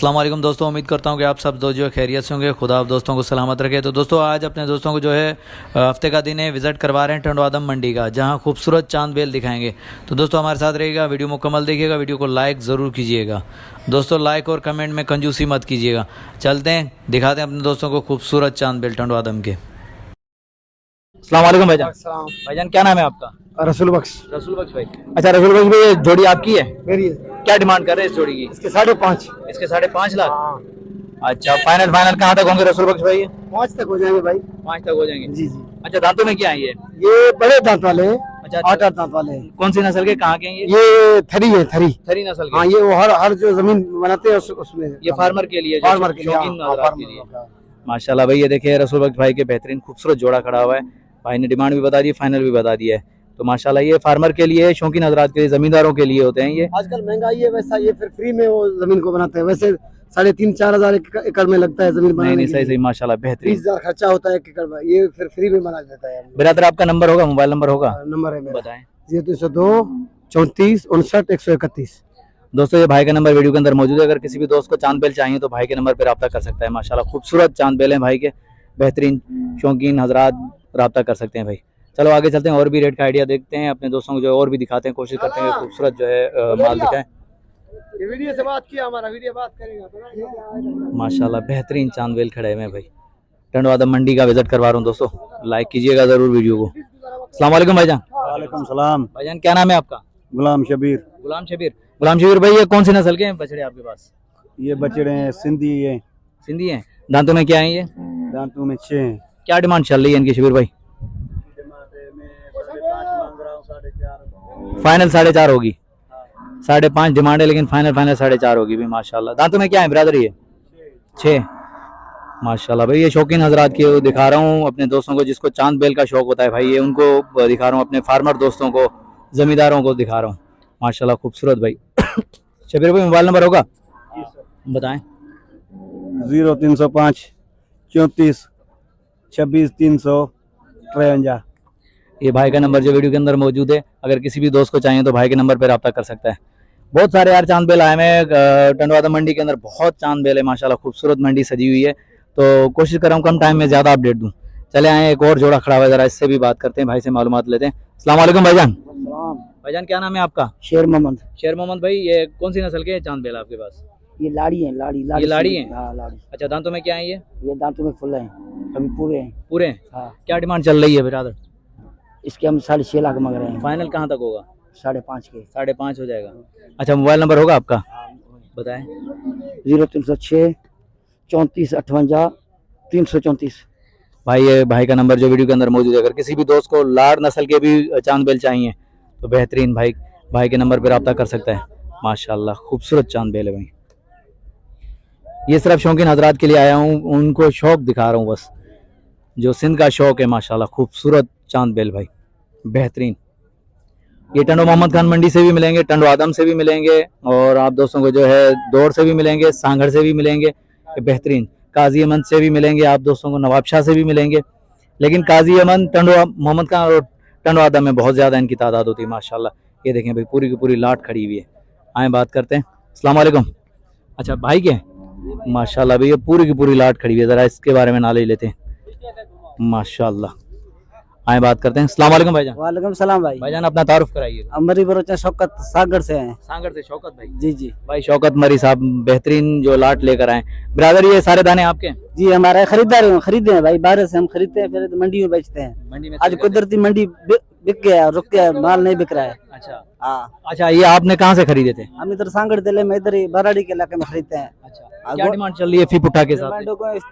अस्सलाम वालेकुम दोस्तों, उम्मीद करता हूँ कि आप सब जो है खैरियत से होंगे। खुदा आप दोस्तों को सलामत रखे। तो दोस्तों आज अपने दोस्तों को जो है हफ्ते का दिन है विज़िट करवा रहे हैं टंडवादम मंडी का, जहाँ खूबसूरत चांद बेल दिखाएंगे। तो दोस्तों हमारे साथ रहिएगा, वीडियो मुकम्मल देखिएगा, वीडियो को लाइक ज़रूर कीजिएगा दोस्तों, लाइक और कमेंट में कंजूसी मत कीजिएगा। चलते हैं, दिखाते हैं अपने दोस्तों को खूबसूरत चांद बेल टंडवादम के। अस्सलाम वालेकुम भाईजान। भाईजान क्या नाम है आपका? रसूल बख्श। रसूल बख्श भाई। अच्छा रसूल बख्श भाई, ये जोड़ी आपकी है? मेरी है। क्या डिमांड कर रहे हैं इस जोड़ी की? इसके 5.5। इसके 5.5 लाख। अच्छा, फाइनल कहाँ तक होंगे रसूल बख्श भाई? 5 तक हो जाएंगे भाई। 5 तक हो जाएंगे जी जी। अच्छा, दांतों में क्या है ये? ये बड़े दांत वाले हैं। अच्छा, 8 दांत वाले हैं। कौन सी नस्ल के, कहाँ के हैं ये? ये थरी है, थरी। थरी नस्ल के? हाँ, ये वो हर जो जमीन बनाते हैं उसमें ये फार्मर के लिए, फार्मर के लिए, शौकीन हजरात के लिए। माशाल्लाह भाई, ये देखिए रसूल बख्श भाई के बेहतरीन खूबसूरत जोड़ा खड़ा हुआ है। भाई ने डिमांड भी बता दी, फाइनल भी बता दिया है। तो माशाल्लाह ये फार्मर के लिए, शौकीन हजरात के लिए, जमींदारों के लिए होते हैं ये। आजकल महंगाई है वैसा, ये फिर फ्री में वो जमीन को बनाते हैं। वैसे 3.5-4 हजार एकड़ में लगता है जमीन बनाने। नहीं सही सही माशाल्लाह बेहतरीन। 20,000 खर्चा होता है 1 एकड़ में, ये फिर फ्री में बना देता है। ब्रदर आपका नंबर होगा, मोबाइल नंबर होगा? नंबर है मेरा, बताएं। 0302 34 59 131। दोस्तों ये भाई का नंबर वीडियो के अंदर मौजूद है। अगर किसी भी दोस्त को चांद बेल चाहिए तो भाई के नंबर पर रब्ता कर सकता है। माशाल्लाह खूबसूरत चांद बेल है भाई के, बेहतरीन शौकीन हजरात रब्ता कर सकते हैं भाई। चलो आगे चलते हैं, और भी रेट का आइडिया देखते हैं अपने दोस्तों को, जो और भी दिखाते हैं, कोशिश करते हैं खूबसूरत जो है माल दिखाएं। ये वीडियो से बात किया, हमारा वीडियो बात करेगा। माशाल्लाह बेहतरीन चांद बेल खड़े हुए हैं भाई। टंडवादम मंडी का विजिट करवा रहा हूँ दोस्तों, लाइक कीजिएगा जरूर वीडियो को। अस्सलाम वालेकुम भाईजान। वालेकुम सलाम। भाईजान क्या नाम है आपका? गुलाम शबीर। गुलाम शबीर। गुलाम शबीर भाई, ये कौन सी नस्ल के हैं बछड़े आपके पास? ये बछड़े हैं सिंधी है। सिंधी हैं। दांतों में क्या है ये? दांतों में 6 हैं। क्या डिमांड चल रही है इनकी शबीर भाई? फाइनल 4.5 होगी। 5.5 डिमांड है, लेकिन फाइनल 4.5 होगी भी। माशाल्लाह दांतों में क्या है ब्रदर ये? 6। माशाल्लाह भाई, ये शौकीन हजरात के दिखा रहा हूँ अपने दोस्तों को, जिसको चांद बेल का शौक होता है भाई, ये उनको दिखा रहा हूँ, अपने फार्मर दोस्तों को, जमींदारों को दिखा रहा हूँ। माशाल्लाह खूबसूरत भाई। शबीर भाई मोबाइल नंबर होगा? बताएं। 0305 34 26 353। ये भाई का नंबर जो वीडियो के अंदर मौजूद है। अगर किसी भी दोस्त को चाहिए तो भाई के नंबर पर रब्ता कर सकता है। बहुत सारे यार चांद बेल आए हैं टंडवादम मंडी के अंदर, बहुत चांद बेल है माशाल्लाह, खूबसूरत मंडी सजी हुई है। तो कोशिश कर रहा हूँ कम टाइम में ज़्यादा अपडेट दूँ। चले आए, एक और जोड़ा खड़ा हुआ है, जरा इससे भी बात करते हैं, भाई से मालूमात लेते हैं। अस्सलाम वालेकुम भाईजान। भाईजान क्या नाम है आपका? शेर मोहम्मद। शेर मोहम्मद भाई, ये कौन सी नस्ल के चांद बेल आपके पास? ये लाड़ी है, लाड़ी ये लाड़ी है? हाँ लाड़ी। अच्छा, दांतों में क्या है ये? ये दांतों में फुल हैं, कभी पूरे हैं। पूरे हैं? हाँ। क्या डिमांड चल रही है ब्रदर? इसके हम 6.5 लाख मांग रहे हैं। फाइनल कहाँ तक होगा? 5.5 के। 5.5 हो जाएगा। अच्छा, मोबाइल नंबर होगा आपका? बताएं। 0306 34 58 334। भाई ये भाई का नंबर जो वीडियो के अंदर मौजूद है। अगर किसी भी दोस्त को लाड़ नस्ल के भी चांद बेल चाहिए तो बेहतरीन भाई के नंबर पर रब्ता कर सकता है। माशाल्लाह खूबसूरत चांद बेल है भाई। ये सिर्फ शौकीन हजरात के लिए आया हूँ, उनको शौक दिखा रहा हूँ बस, जो सिंध का शौक है। माशाल्लाह खूबसूरत चांद बेल भाई, बेहतरीन। ये टंडो मोहम्मद खान मंडी से भी मिलेंगे, टंडवादम से भी मिलेंगे, और आप दोस्तों को जो है दौड़ से भी मिलेंगे, सांगड़ से भी मिलेंगे, बेहतरीन। काजी अमन से भी मिलेंगे आप दोस्तों को, नवाबशाह से भी मिलेंगे। लेकिन काजी अमन, टंडो मोहम्मद खान और टंडवादम में बहुत ज़्यादा इनकी तादाद होती है माशाल्लाह। ये देखें भाई, पूरी की पूरी लाट खड़ी हुई है। आए बात करते हैं। अस्सलाम वालेकुम। अच्छा भाई के माशाल्लाह भाई, ये पूरी की पूरी लाट खड़ी हुई है, ज़रा इसके बारे में नॉलेज लेते हैं। माशाल्लाह आए बात करते हैं। अस्सलाम वालेकुम भाईजान। वालेकुम सलाम भाई। भाईजान अपना तारुफ कराइए। हमारी बरोचा शौकत सागर से हैं। सांगड़ से शौकत भाई। जी जी। भाई शौकत मरी साहब बेहतरीन जो लाट लेकर आए। ब्रदर ये सारे दाने आपके हैं? जी हमारे खरीदार खरीदे हैं भाई, बाहर से हम खरीदते हैं, फिर मंडी में बेचते हैं। मंडी में आज कुदरती मंडी बिक गया, रुक गया, माल नहीं बिक रहा है। अच्छा हाँ। अच्छा, ये आपने कहाँ से खरीदे थे? हम इधर सांगड़ जिले में, इधर ही बराड़ी के इलाके में खरीदते हैं। अच्छा, क्या डिमांड चल रही है फी पुट्ठा के साथ?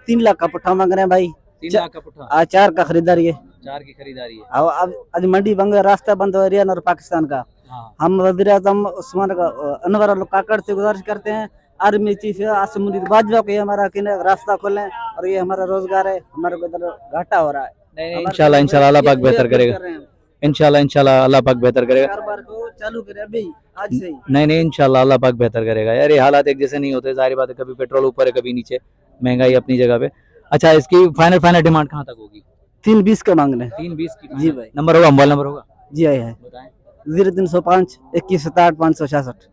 3 लाख का पुट्ठा मांग रहे हैं भाई। 3 लाख का पुट्ठा? आज 4 का खरीदारी है। 4 की खरीदारी है। अब आज मंडी बंद, रास्ता बंद हो रहा है और पाकिस्तान का। हाँ। हम वज़ीर आज़म उस्मान अनवर काकड़ से गुजारिश करते हैं, आर्मी चीफ आसिम मुनीर बाजवा को, ये हमारा रास्ता खोलें, और ये हमारा रोजगार है, हमारे को इधर घाटा हो रहा है। नहीं इंशाल्लाह अल्लाह पाक बेहतर करेगा। इंशाल्लाह अल्लाह पाक बेहतर करेगा। कारोबार को चालू करें अभी, आज से ही। नहीं इंशाल्लाह अल्लाह पाक बेहतर करेगा। यार ये हालात एक जैसे नहीं होते, जाहिर बात है, कभी पेट्रोल ऊपर है कभी नीचे, महंगाई अपनी जगह पे। अच्छा, इसकी फाइनल डिमांड कहाँ तक होगी? 320 का मांग रहे हैं। 320 की? जी भाई। नंबर होगा, मोबाइल नंबर होगा? जी है बताएं। 0305 21 67 566।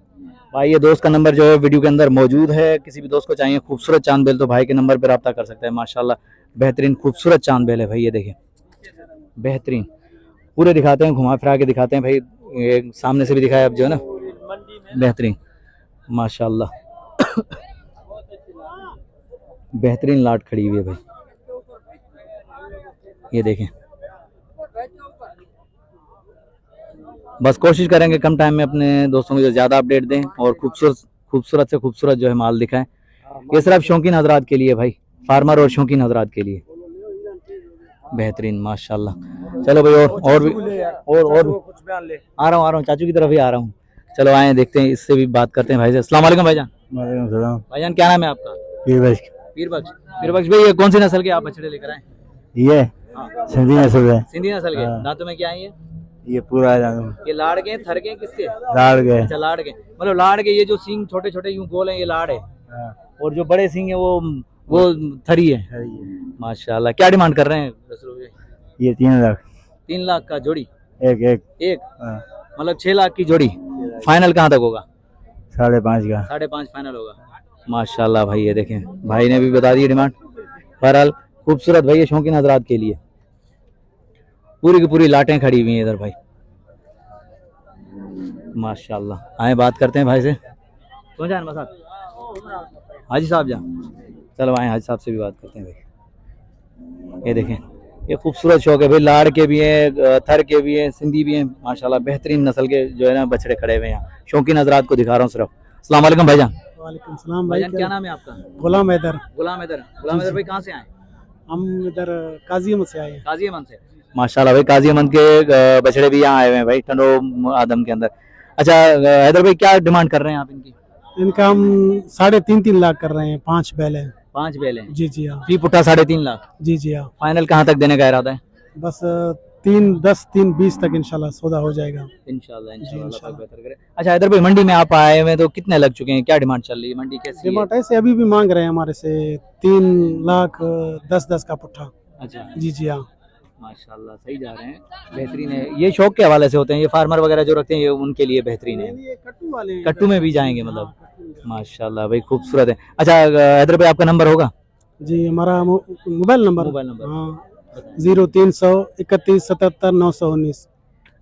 भाई ये दोस्त का नंबर जो है वीडियो के अंदर मौजूद है, किसी भी दोस्त को चाहिए खूबसूरत चांद बेल तो भाई के नंबर पर रब्ता कर सकते हैं। माशाल्लाह बेहतरीन खूबसूरत चांद बेल है भाई, ये देखें बेहतरीन। पूरे दिखाते हैं, घुमा फिरा के दिखाते हैं भाई, ये सामने से भी दिखाया अब जो है ना, बेहतरीन माशाल्लाह। बेहतरीन लाट खड़ी हुई है भाई, ये देखें। बस कोशिश करेंगे कम टाइम में अपने दोस्तों को जो ज़्यादा अपडेट दें और खूबसूरत से खूबसूरत जो है माल दिखाएं। ये सिर्फ शौकीन हजरात के लिए भाई, फार्मर और शौकीन हजरात के लिए बेहतरीन माशाल्लाह। चलो भाई और भी आ रहा हूँ चाचू की तरफ ही आ रहा हूँ। चलो आए देखते हैं, इससे भी बात करते हैं भाई से। अस्सलाम वालेकुम भाईजान। भाईजान क्या नाम है आपका? पीरबख्श भाई, ये कौन सी नस्ल के आप बछड़े लेकर आए? ये सिंधी नस्ल है। सिंधी नस्ल के। दांतों में क्या है ये पूरा है, ये लाड़ के थर के किसके? लाड़ के। अच्छा लाड़ के, मतलब लाड़ के ये जो सींग छोटे छोटे यूं गोल हैं ये लाड़ है, और जो बड़े सींग है वो थरी है। माशाल्लाह। क्या डिमांड कर रहे हैं? ये 3 लाख। 3 लाख का जोड़ी? एक हाँ। मतलब 6 लाख की जोड़ी। फाइनल कहाँ तक होगा? 5.5 का। 5.5 फाइनल होगा। माशाल्लाह भाई, ये देखें भाई ने भी बता दी डिमांड। बहरहाल खूबसूरत भाई, ये शौकीन हजरात के लिए पूरी की पूरी लाटें खड़ी हुई हैं इधर भाई माशाल्लाह। आए बात करते हैं भाई से। कौन जान मसाद हाजी साहब जा, चलो आए हाजी साहब से भी बात करते हैं भाई। ये देखें ये खूबसूरत शौक है भाई, लाड़ के भी हैं, थर के भी हैं, सिंधी भी हैं माशाल्लाह। बेहतरीन नस्ल के जो है ना बछड़े खड़े हुए हैं यहाँ, शौकीन हजरात को दिखा रहा हूँ सिर्फ। अस्सलाम वालेकुम भाईजान। वालेकुम सलाम भाईजान क्या नाम है आपका? गुलाम हैदर। गुलाम हैदर भाई कहाँ से आए? हम इधर काजी अहमद से आए हैं। काजी अमन से। माशाल्लाह भाई, काजी अमन के बछड़े भी यहाँ आए हुए हैं भाई, टंडो आदम के अंदर। अच्छा हैदर भाई, क्या डिमांड कर रहे हैं आप इनकी? इनका हम 3.5 लाख कर रहे हैं। 5 बैल है। 5 बैल हैं। जी हाँ। फी पुट्ठा 3.5 लाख। जी हाँ। फाइनल कहाँ तक देने का इरादा है? बस 3.10 3.20 तक इंशाल्लाह सौदा हो जाएगा। इंशाल्लाह अल्लाह बेहतर करे। अच्छा हैदर भाई, मंडी में आप आए हुए तो कितने लग चुके हैं, क्या डिमांड चल रही है, मंडी कैसी है? डिमांड ऐसे अभी भी मांग रहे हैं हमारे से 3 लाख 10 का पुट्ठा। अच्छा जी हाँ। माशाल्लाह सही जा रहे हैं, बेहतरीन है। ये शौक के हवाले से होते हैं, ये फार्मर वगैरह जो रखते हैं ये उनके लिए बेहतरीन है। ये कट्टू वाले हैं। कट्टू में भी जाएंगे मतलब। माशाल्लाह भाई खूबसूरत है। अच्छा हैदर भाई, आपका नंबर होगा? जी हमारा मोबाइल नंबर हाँ 0331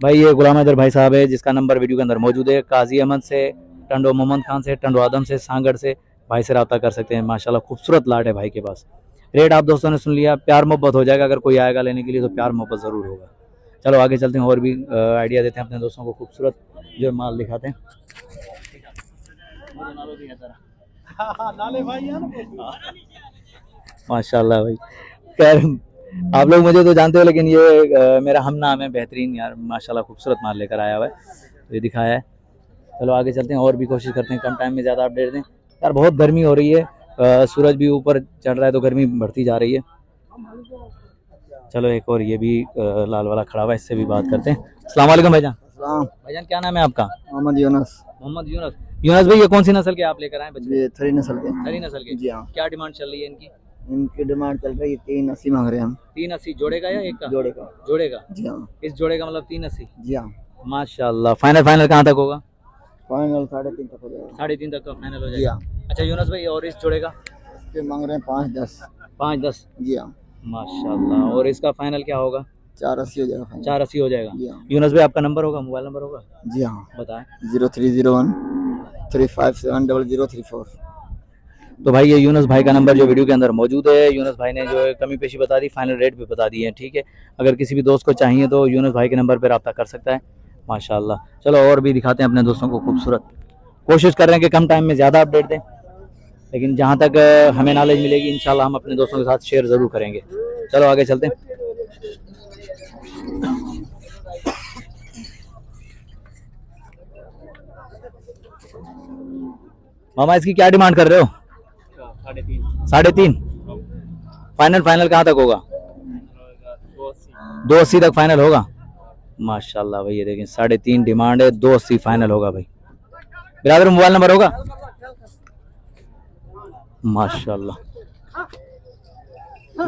भाई ये गुलाम हैदर भाई साहब है, जिसका नंबर वीडियो के अंदर मौजूद है। काजी अहमद से, टंडो मोहम्मद खान से, टंडो आदम से, सांगड़ से भाई से रब्ता कर सकते हैं। माशाल्लाह खूबसूरत लाट है भाई के पास। रेट आप दोस्तों ने सुन लिया, प्यार मोहब्बत हो जाएगा। अगर कोई आएगा लेने के लिए तो प्यार मोहब्बत ज़रूर होगा। चलो आगे चलते हैं और भी आइडिया देते हैं अपने दोस्तों को, खूबसूरत जो माल दिखाते हैं। माशाल्लाह भाई, खैर आप लोग मुझे तो जानते हो, लेकिन ये मेरा हम नाम है, बेहतरीन यार माशाल्लाह खूबसूरत माल लेकर आया हुआ है, तो ये दिखाया है। चलो आगे चलते हैं और भी कोशिश करते हैं कम टाइम में ज़्यादा अपडेट दें। यार बहुत गर्मी हो रही है, सूरज भी ऊपर चढ़ रहा है तो गर्मी बढ़ती जा रही है। चलो एक और ये भी लाल वाला खड़ा हुआ है, इससे भी बात करते हैं। अस्सलाम वालेकुम भाईजान। भाईजान क्या नाम है आपका? मोहम्मद यूनुस। मोहम्मद यूनुस। यूनुस भाई, ये कौन सी नस्ल के आप लेकर आए बच्चे? ये थरी नस्ल के। थरी नस्ल के। जी हाँ। क्या डिमांड चल रही है इनकी? इनकी डिमांड चल रही है 380 मांग रहे हैं हम। 380 जोड़े का या एक का? जोड़े का। जोड़े का। जी हाँ। इस जोड़े का मतलब 380। जी हाँ। माशाल्लाह। फाइनल कहाँ तक होगा? फाइनल 3.5 तक हो जाएगा। 3.5 तक का फाइनल हो जी जाएगा। हाँ। अच्छा यूनुस भाई, और इस जोड़े का? इसके मांग रहे हैं 5.10। 5.10। जी हाँ। माशाल्लाह। और इसका फाइनल क्या होगा? 480 हो जाएगा। 480 हो जाएगा। जी हाँ। यूनुस भाई, आपका नंबर होगा, मोबाइल नंबर होगा? जी हाँ। बताएं। 0301 357 0034। तो भाई ये यूनुस भाई का नंबर जो वीडियो के अंदर मौजूद है। यूनुस भाई ने जो है कमी पेशी बता दी, फाइनल रेट भी बता दी है, ठीक है। अगर किसी भी दोस्त को चाहिए तो यूनुस भाई के नंबर पर रब्ता कर सकता है। माशाल्लाह। चलो और भी दिखाते हैं अपने दोस्तों को खूबसूरत। कोशिश कर रहे हैं कि कम टाइम में ज़्यादा अपडेट दें, लेकिन जहाँ तक हमें नॉलेज मिलेगी इंशाल्लाह हम अपने दोस्तों के साथ शेयर ज़रूर करेंगे। चलो आगे चलते हैं। मामा इसकी क्या डिमांड कर रहे हो? 3.5। फाइनल कहाँ तक होगा? 280 तक फाइनल होगा। माशाल्लाह भाई, ये देखें 3.5 डिमांड है, 280 फाइनल होगा भाई। बिरादर मोबाइल नंबर होगा? माशाल्लाह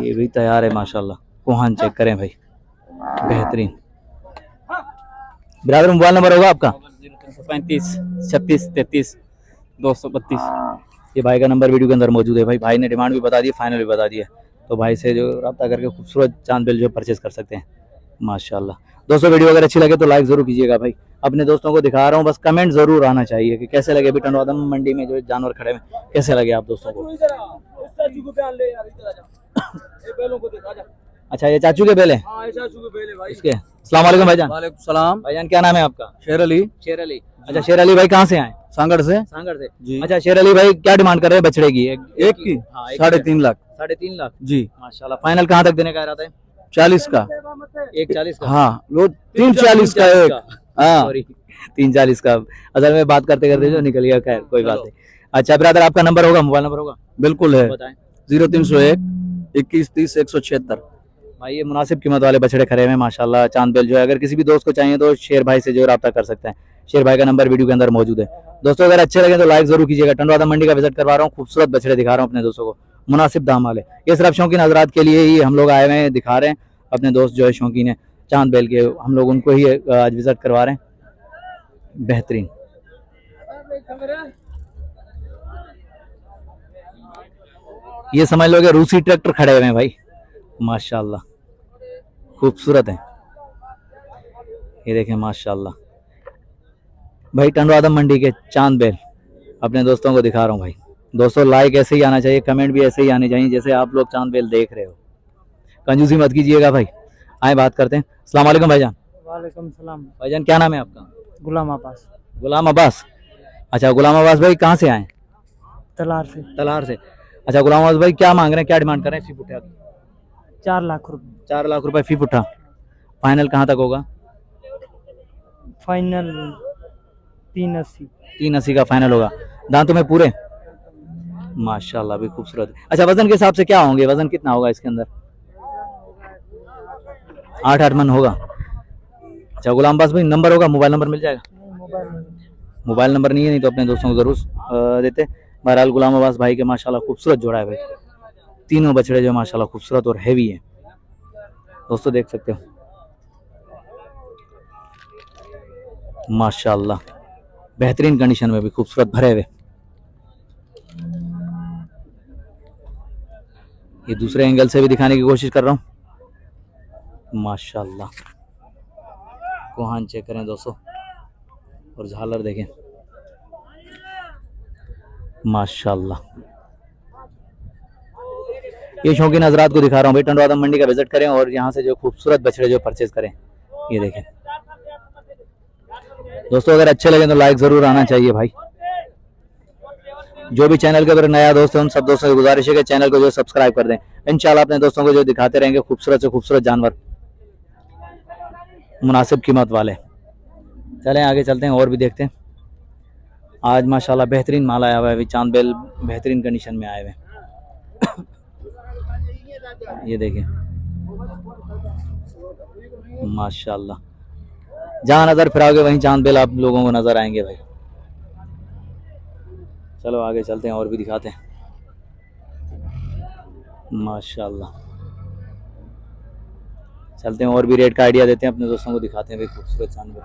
ये भी तैयार है माशाल्लाह। कोहान चेक करें भाई, बेहतरीन। बिरादर मोबाइल नंबर होगा आपका? 35 36 33 232। ये भाई का नंबर वीडियो के अंदर मौजूद है भाई। भाई ने डिमांड भी बता दी, फाइनल भी बता दिया, तो भाई से जो रब्ता करके खूबसूरत चांद बेल जो परचेज कर सकते हैं माशाल्लाह। दोस्तों वीडियो अगर अच्छी लगे तो लाइक जरूर कीजिएगा भाई। अपने दोस्तों को दिखा रहा हूँ, बस कमेंट जरूर आना चाहिए कि कैसे लगे अभी टंडवादम मंडी में जो जानवर खड़े हैं, कैसे लगे आप दोस्तों को। अच्छा ये चाचू के बेल है इसके। अस्सलाम वालेकुम भाईजान। वालेकुम सलाम। भाईजान क्या नाम है आपका? शेर अली, शेर अली। अच्छा शेर अली भाई कहाँ से आए? सांगड़ से सांगड़ से जी। अच्छा शेर अली भाई क्या डिमांड कर रहे हैं बछड़े की? एक की हाँ, एक 3.5 लाख 3.5 लाख जी। माशाल्लाह। फाइनल कहाँ तक देने का इरादा है? 40 का। 1.40 का। हाँ वो 3.40 का एक। हाँ सॉरी 3.40 का। असल में बात करते करते जो निकल गया, खैर कोई बात नहीं। अच्छा ब्रदर आपका नंबर होगा, मोबाइल नंबर होगा? बिल्कुल है, बताएं 0301 21 30 176। भाई। ये मुनासिब कीमत वाले बछड़े खड़े हुए हैं माशाल्लाह। चांद बेल जो है, अगर किसी भी दोस्त को चाहिए तो शेर भाई से जो रब्ता कर सकते हैं। शेर भाई का नंबर वीडियो के अंदर मौजूद है। दोस्तों अगर अच्छे लगे तो लाइक जरूर कीजिएगा। टंडवादा मंडी का विजिट करवा रहा हूँ, खूबसूरत बछड़े दिखा रहा हूँ अपने दोस्तों को, मुनासिब दाम वाले। ये सिर्फ शौकीन हजरात के लिए ही हम लोग आए हुए हैं, दिखा रहे हैं। अपने दोस्त जो है शौकीन है चांद बेल के, हम लोग उनको ही आज विजिट करवा रहे हैं। बेहतरीन ये समझ लो कि रूसी ट्रैक्टर खड़े हुए हैं भाई माशाल्लाह, खूबसूरत है। ये देखें माशाल्लाह भाई, टंडवादम मंडी के चांद बेल अपने दोस्तों को दिखा रहा हूँ भाई। दोस्तों लाइक ऐसे ही आना चाहिए, कमेंट भी ऐसे ही आने चाहिए जैसे आप लोग चांद बेल देख रहे हो। कंजूसी मत कीजिएगा भाई। आए बात करते हैं। अस्सलाम वालेकुम भाईजान। वालेकुम सलाम। भाईजान क्या नाम है आपका? गुलाम अब्बास, गुलाम अब्बास। अच्छा गुलाम अब्बास भाई कहाँ से आए? तलार से। तलार से। अच्छा गुलाम अब्बास भाई क्या मांग रहे हैं, क्या डिमांड कर रहे हैं फी पुट्ठा की? 4 लाख रुपए 4 लाख रुपए फी पुट्ठा। फाइनल कहाँ तक होगा? फाइनल 380। 380 का फाइनल होगा। दांतों में पूरे माशाल्लाह भी खूबसूरत है। अच्छा वजन के हिसाब से क्या होंगे, वजन कितना होगा इसके अंदर? 8 मन होगा। अच्छा गुलाम अब्बास भाई नंबर होगा, मोबाइल नंबर मिल जाएगा? मोबाइल नंबर नहीं है, नहीं तो अपने दोस्तों को जरूर देते। बहरहाल गुलाम अब्बास भाई के माशाल्लाह खूबसूरत जोड़ा है भाई। तीनों बछड़े जो माशाल्लाह खूबसूरत और हैवी है, दोस्तों देख सकते हो माशाल्लाह। बेहतरीन कंडीशन में भी खूबसूरत भरे हुए। ये दूसरे एंगल से भी दिखाने की कोशिश कर रहा हूँ माशाल्लाह। कोहान चेक करें दोस्तों, और झालर देखें माशाल्लाह। ये शौकीन हजरात को दिखा रहा हूँ भाई, टंडवादा मंडी का विजिट करें और यहाँ से जो खूबसूरत बछड़े जो परचेज करें। ये देखें दोस्तों, अगर अच्छे लगे तो लाइक जरूर आना चाहिए भाई। जो भी चैनल के ऊपर नया दोस्त है उन सब दोस्तों की गुजारिश है कि चैनल को जो सब्सक्राइब कर दें। इंशाल्लाह अपने दोस्तों को जो दिखाते रहेंगे खूबसूरत से खूबसूरत जानवर, मुनासिब कीमत वाले। चलें आगे चलते हैं और भी देखते हैं। आज माशाल्लाह बेहतरीन माल आया हुआ है अभी, चांद बेल बेहतरीन कंडीशन में आए हुए हैं। ये देखिए माशाल्लाह, जहाँ नजर फिराओगे वहीं चांद बेल आप लोगों को नजर आएंगे भाई। चलो आगे चलते हैं और भी दिखाते हैं माशाल्लाह। चलते हैं और भी रेट का आइडिया देते हैं अपने दोस्तों को, दिखाते हैं भाई खूबसूरत जानवर।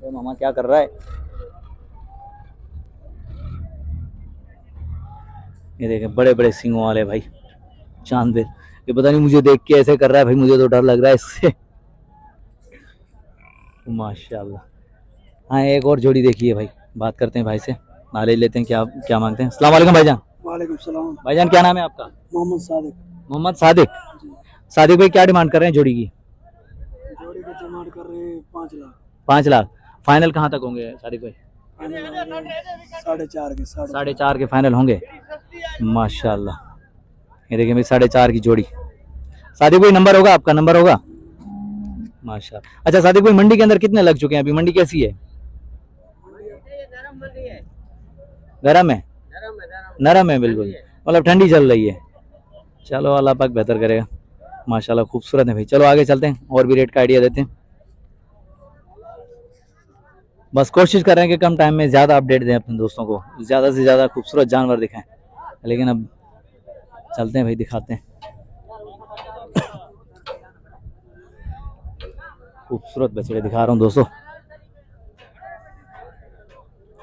तो मामा क्या कर रहा है? ये देखें बड़े बड़े सींगों वाले भाई चांद बेल। ये पता नहीं मुझे देख के ऐसे कर रहा है भाई, मुझे तो डर लग रहा है इससे माशाल्लाह। हाँ एक और जोड़ी देखिए भाई, बात करते हैं भाई से, नॉलेज लेते हैं क्या क्या मांगते हैं। अस्सलाम वालेकुम भाईजान। वालेकुम सलाम। भाईजान क्या नाम है आपका? मोहम्मद सादिक। मोहम्मद सादिक। सादिक भाई क्या डिमांड कर रहे हैं जोड़ी की? जोड़ी की डिमांड कर रहे हैं 5 लाख। 5 लाख। फाइनल कहाँ तक होंगे सादिक भाई? 4.5 के 4.5 के फाइनल होंगे माशाल्लाह। ये देखिए भाई 4.5 की जोड़ी। सादिक भाई नंबर होगा आपका? नंबर होगा माशाल्लाह। अच्छा सादिक भाई मंडी के अंदर कितने लग चुके हैं अभी? मंडी कैसी है? गरम है? नरम है बिल्कुल, मतलब ठंडी चल रही है। चलो अल्लाह पाक बेहतर करेगा माशाल्लाह। खूबसूरत है भाई। चलो आगे चलते हैं और भी रेट का आइडिया देते हैं। बस कोशिश कर रहे हैं कि कम टाइम में ज़्यादा अपडेट दें अपने दोस्तों को, ज़्यादा से ज़्यादा खूबसूरत जानवर दिखाएं। लेकिन अब चलते हैं भाई, दिखाते हैं खूबसूरत बछड़े दिखा रहा हूँ दोस्तों।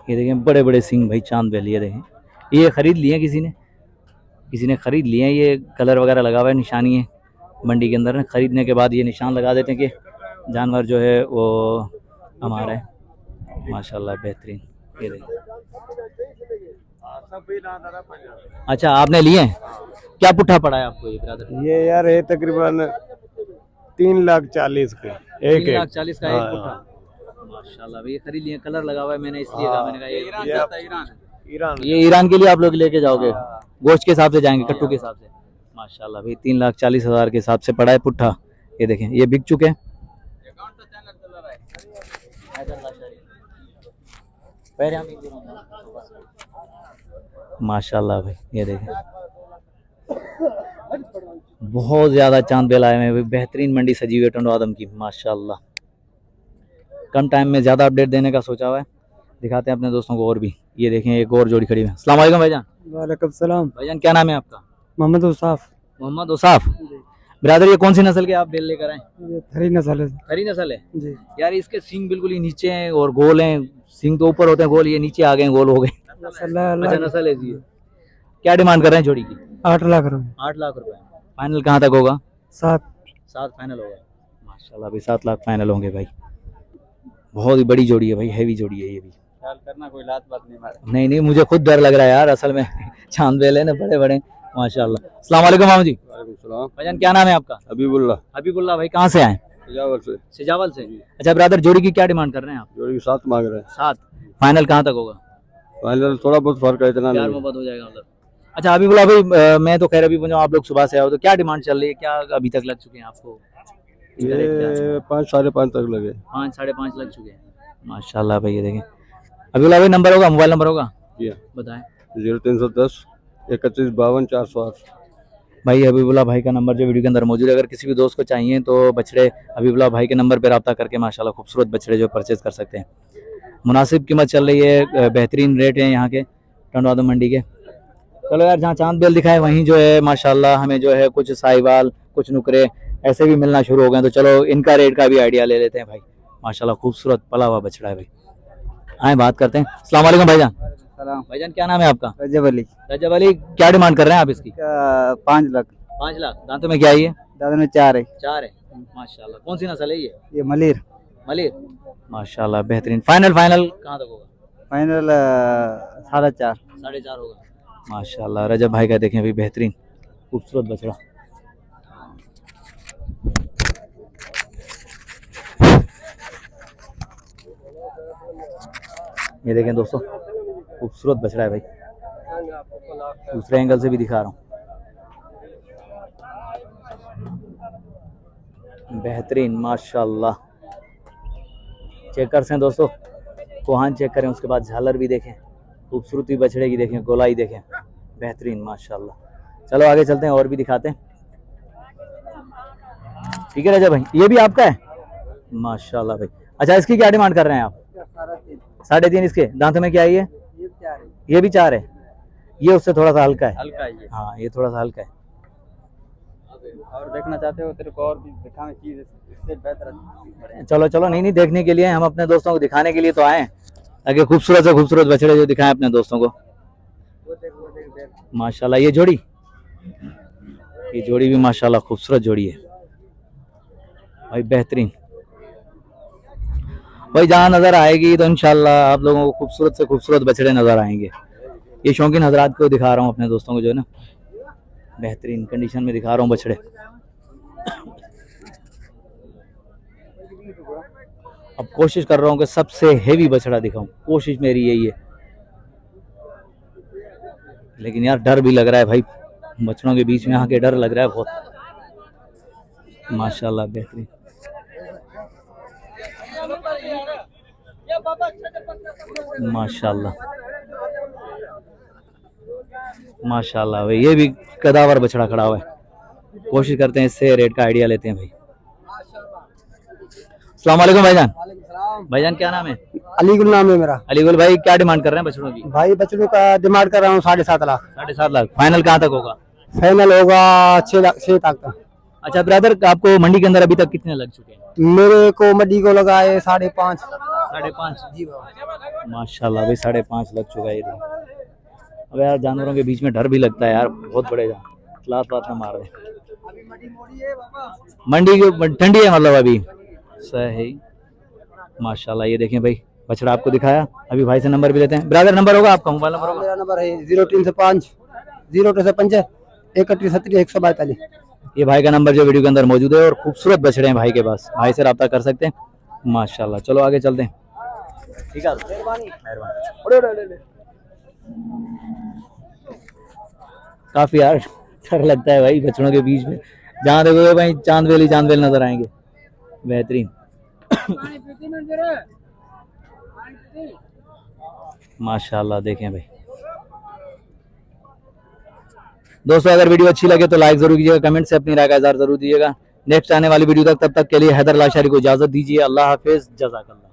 ये देखें बड़े बड़े सिंग भाई चांद बेल, ये देखें। ये खरीद लिए किसी ने खरीद लिए हैं। ये कलर वगैरह लगा हुआ है, निशानी है मंडी के अंदर ना। खरीदने के बाद ये निशान लगा देते हैं कि जानवर जो है वो हमारा है। माशाल्लाह बेहतरीन। ये देखिए। अच्छा आपने लिए हैं, क्या पुट्ठा पड़ा है आपको ये ब्रदर? ये यार है तकरीबन 3,40,000 के एक 3,40,000 का एक पुट्ठा। माशाल्लाह भाई ये खरीद लिए, कलर लगा हुआ है। मैंने इसलिए कहा, मैंने कहा ईरान ये ईरान के लिए आप लोग लेके जाओगे, गोश्त के हिसाब से जाएंगे, कट्टू के हिसाब से। माशाल्लाह भाई 3,40,000 के हिसाब से पड़ा है पुट्ठा। ये देखें ये बिक चुके हैं। माशाल्लाह भाई ये देखें बहुत ज्यादा चांद बेल आए हैं। बेहतरीन मंडी सजी हुई है टंडो आदम की। माशाल्लाह कम टाइम में ज्यादा अपडेट देने का सोचा हुआ है, दिखाते हैं अपने दोस्तों को और भी। ये देखें एक और जोड़ी खड़ी है। अस्सलाम वालेकुम भाईजान। वालेकुम सलाम। भाईजान क्या नाम है आपका? मोहम्मद उसाफ। मोहम्मद उसाफ। ब्रदर ये कौन सी नस्ल के आप बेल लेकर आए? ये थरी नस्ल है हरी नस्ल है जी। यार। इसके सींग बिल्कुल ही नीचे हैं और गोल हैं। सींग तो ऊपर होते हैं गोल, ये नीचे आ गए गोल हो गए। अच्छा नस्ल है जी। क्या डिमांड कर रहे हैं जोड़ी की? 8 लाख रुपए। 8 लाख रुपए। फाइनल कहाँ तक होगा? 7 फाइनल होगा। माशाल्लाह भाई 7 लाख फाइनल होंगे भाई। बहुत ही बड़ी जोड़ी है भाई, हैवी जोड़ी है ये भी। ख्याल करना कोई लात बात नहीं मारे। नहीं मुझे खुद डर लग रहा है यार असल में। चांद बेल है ना बड़े बड़े। माशाल्लाह। अस्सलाम वालेकुम मामा जी। भाईजान क्या नाम है आपका? हबीबुल्लाह हबीबुल्लाह भाई कहाँ से आए? सजावल से। सिजावल से। अच्छा ब्रदर जोड़ी की क्या डिमांड कर रहे हैं आप? जोड़ी 7 मांग रहे हैं। 7। फाइनल कहाँ तक होगा? फाइनल थोड़ा बहुत फर्क है, इतना प्यार नहीं। मोहब्बत हो जाएगा मतलब। अच्छा हबीबुल्लाह भाई मैं तो खैर अभी पहुंचा, आप लोग सुबह से आओ तो क्या डिमांड चल रही है, क्या अभी तक लग चुके हैं आपको? ये 5 साढ़े 5 तक लगे। 5 साढ़े 5 लग चुके हैं। माशाल्लाह भाई ये देखें। हबीबुल्लाह भाई नंबर होगा, मोबाइल नंबर होगा जी बताएं। 0310 31 52 408। भाई हबीबुल्लाह भाई का नंबर जो वीडियो के अंदर मौजूद है, अगर किसी भी दोस्त को चाहिए तो बछड़े हबीबुल्लाह भाई के नंबर पर रब्ता करके माशाल्लाह खूबसूरत बछड़े जो परचेज कर सकते हैं। मुनासिब कीमत चल रही है, बेहतरीन रेट है यहाँ के टंडो आदम मंडी के। चलो यार जहाँ चांद बेल दिखाए वहीं जो है माशाल्लाह हमें जो है कुछ साहिवाल कुछ नुकरे ऐसे भी मिलना शुरू हो गए, तो चलो इनका रेट का भी आइडिया ले लेते हैं भाई। माशाल्लाह खूबसूरत पला हुआ बछड़ा है भाई। आए बात करते हैं। अस्सलाम वालेकुम भाईजान। सलाम। भाईजान क्या नाम है आपका? रजब अली। रजब अली क्या डिमांड कर रहे हैं आप इसकी? 5 लाख। 5 लाख। दांतों में क्या है ये? दादा में 4 है। 4 है। माशाल्लाह कौन सी नस्ल है ये? ये मलिर। मलिर। माशाल्लाह बेहतरीन। फाइनल कहाँ तक होगा? फाइनल 4.5। 4.5 होगा। माशाल्लाह रजब भाई का देखें अभी बेहतरीन खूबसूरत बछड़ा। ये देखें दोस्तों खूबसूरत बछड़ा है भाई। दूसरे एंगल से भी दिखा रहा हूँ, बेहतरीन माशाल्लाह। चेकर्स हैं दोस्तों, कोहान चेक करें, उसके बाद झालर भी देखें, खूबसूरती बछड़े की देखें, गोलाई देखें, बेहतरीन माशाल्लाह। चलो आगे चलते हैं और भी दिखाते हैं। ठीक है रजा भाई ये भी आपका है? माशाल्लाह भाई। अच्छा इसकी क्या डिमांड कर रहे हैं आप? 3.5 इसके। दांतों में क्या है ये? ये भी 4 है। ये उससे थोड़ा सा हल्का है। हल्का है ये। हाँ ये थोड़ा सा हल्का है। और देखना चाहते हो तेरे को और भी दिखाने चीज इससे बेहतर। चलो नहीं देखने के लिए, हम अपने दोस्तों को दिखाने के लिए तो आए हैं, ताकि खूबसूरत से खूबसूरत बछड़े जो दिखाएं अपने दोस्तों को। माशाल्लाह ये जोड़ी भी माशाल्लाह खूबसूरत जोड़ी है भाई, बेहतरीन। भाई जहाँ नजर आएगी तो इंशाल्लाह आप लोगों को खूबसूरत से खूबसूरत बछड़े नजर आएंगे। ये शौकीन हजरात को दिखा रहा हूँ अपने दोस्तों को जो है ना, बेहतरीन कंडीशन में दिखा रहा हूँ बछड़े। अब कोशिश कर रहा हूँ कि सबसे हेवी बछड़ा दिखाऊं, कोशिश मेरी यही है, लेकिन यार डर भी लग रहा है भाई, बछड़ों के बीच में आके डर लग रहा है बहुत। माशाल्लाह बेहतरीन। माशाल्लाह माशाल्लाह भाई ये भी कदावर बछड़ा खड़ा हुआ है। कोशिश करते हैं इससे रेट का आइडिया लेते हैं भाई। अस्सलाम वालेकुम भाईजान। भाईजान क्या नाम है? अलीगुल नाम है मेरा। अलीगुल भाई क्या डिमांड कर रहे हैं बछड़ों की? भाई बच्चों का डिमांड कर रहा हूँ 7.5 लाख। 7.5 लाख। फाइनल कहाँ तक होगा? फाइनल होगा 6 लाख तक। अच्छा ब्रदर आपको मंडी के अंदर अभी तक कितने लग चुके हैं? मेरे को मंडी को लगा है 5.5। 5.5 जी बाबा। माशाल्लाह भाई 5.5 लग चुका है ये देखो। अब यार जानवरों के बीच में डर भी लगता है यार, बहुत बड़े जानवर लात वात में मार दे। मंडी की ठंडी है मतलब अभी सही। माशाल्लाह ये देखें भाई बछड़ा आपको दिखाया। अभी भाई से नंबर भी लेते हैं। ब्रदर नंबर होगा आपका, मोबाइल नंबर होगा? मेरा नंबर है 0305 0205 3170 142। ये भाई का नंबर जो वीडियो के अंदर मौजूद है और खूबसूरत बछड़े हैं भाई के पास, भाई से रब्ता कर सकते हैं माशाल्लाह। चलो आगे चलते हैं। ठीक है मेहरबानी। काफी यार डर लगता है भाई बछड़ों के बीच में, जहाँ देखोगे भाई चांद बेल नजर आएंगे। बेहतरीन माशाल्लाह देखें भाई। दोस्तों अगर वीडियो अच्छी लगे तो लाइक जरूर कीजिएगा, कमेंट से अपनी राय का इज़हार जरूर दीजिएगा। नेक्स्ट आने वाली वीडियो तक, तब तक के लिए हैदर लाशारी को इजाजत दीजिए। अल्लाह हाफिज, जज़ाकल्लाह।